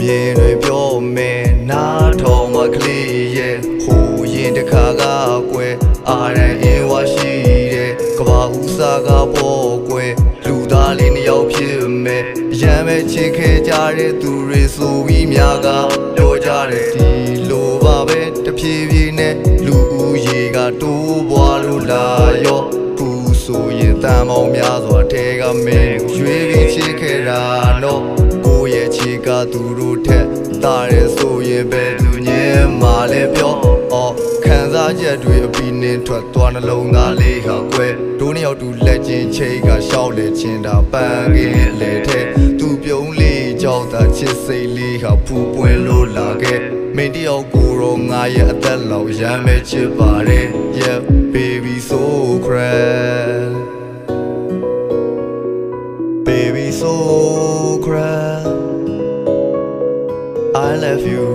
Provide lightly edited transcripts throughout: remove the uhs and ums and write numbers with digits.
မြင်တွေပြောမယ်နားထောင်မှကလေးရဲ့ဟိုရင်တစ်ခါကကွယ်အာရန်အင်းဝါရှိတဲ့ကဘာဦးစားကပေါ်ကွယ်လူသားလေးနှစ်ယောက်ဖြစ်မယ်ရမ်းမဲ့ချစ်ခဲ့ကြတဲ့သူတွေဆိုပြီးများကပြောကြတယ်ဒီလိုပါပဲတဖြည်းဖြည်းနဲ့လူဦးရေကတိုးပွားလို့လာရောဆိုရင်တန်ပေါင်းများစွာထဲကမင်းကိုရွေးပြီးချစ်ခဲ့တာနော်ကိုယ့်ရဲ့ချစ်ကသူတို့ထက်တားရဲဆိုရင်ပဲသူညင်မာလဲပြောအော်ခံစားချက်တွေအပြီးနင်းထွက်သွားနှလုံးသားလေးဟာကွယ်တို့နှစ်ယောက်တူလက်ချင်းချိတ်ကရှောက်လေချင်းတာပန်းကင်းလေထဲသူပြုံးလေးကြောက်တာချစ်စိတ်လေးဟာဖူးပွင့်လို့လာခဲ့မင်းတယောက်ကိုတော့ငါရဲ့အသက်လောက်ရမ်းမဲ့ချစ်ပါတယ် yeah baby so cry baby so cry I love you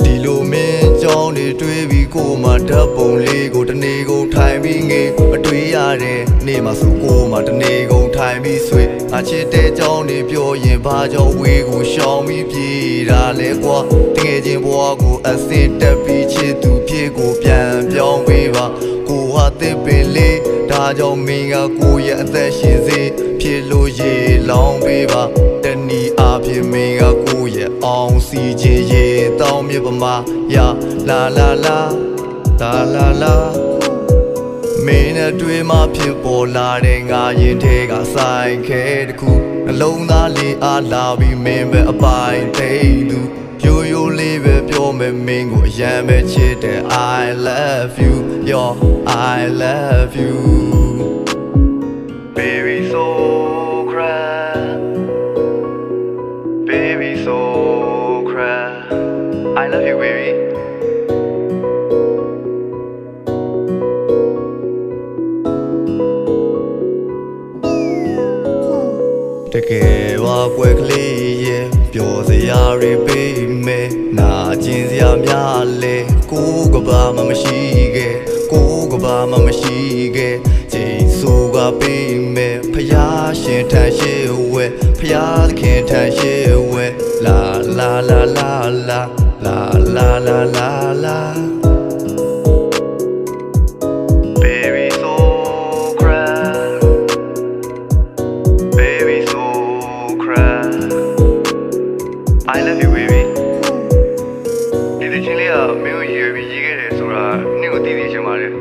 ဒီလိုမင်းကြောင်းတွေတွေးပြီးကိုမှဓာတ်ပုံလေးကိုတနေ့ကုန်ထိုင်ပြီးငေးမတွေးရတဲ့နေ့မှဆိုကိုမှတနေ့ကုန်ထိုင်ပြီးဆွေငါချစ်တဲ့ကြောင်းတွေပြောရင်ဘာကြောင့်ဝေးကိုရှောင်ပြီးပြေးတာလဲကွာတကယ်ချင်းဘဝကိုအစင်တက်ပြီးချစ်သူဖြစ်ကိုပြန်ပြောင်းပေးပါကိုဟာတစ်ပင်လေးဒါကြောင့်မင်းကကိုရဲ့အသက်ရှင်စေဖြစ်လို့ရေလောင်းပေးပါတဏီအားဖြင့်မင်းကကိုရဲ့အောင်စီခြင်းရေတောင်းမြပမာယာလာလာလာလာလာလာမင်းနဲ့တွေ့မှဖြစ်ပေါ်လာတဲ့ငါရင်ထဲကဆိုင်ခဲတခုနှလုံးသားလေးအားလာပြီးမင်းပဲအပိုင်သိသူရိုးရိုးလေးပဲပြောမယ်မင်းကိုအရန်ပဲချစ်တယ် I love you yo I love you baby so cry baby so cry I love you babyတကယ်ပါကွယ်ကလေးရဲ့ပျော်စရာတွေပေးမယ်နာကျင်စရာများလဲကိုကဘာမှမရှိခဲ့ကိုကဘာမှမရှိခဲ့ချိန်ဆိုကပေးမယ်ဖယားရှင်ထန်ရှိဝဲဖယားသခင်ထန်ရှိဝဲလာလာလာလာလာလာလာလာလာလာI love you baby ဒီချင်းလေးကမင်းကိုရည်ရွယ်ပြီးရေးခဲ့တယ်ဆိုတာနင့်ကိုသိသိချင်ပါတယ်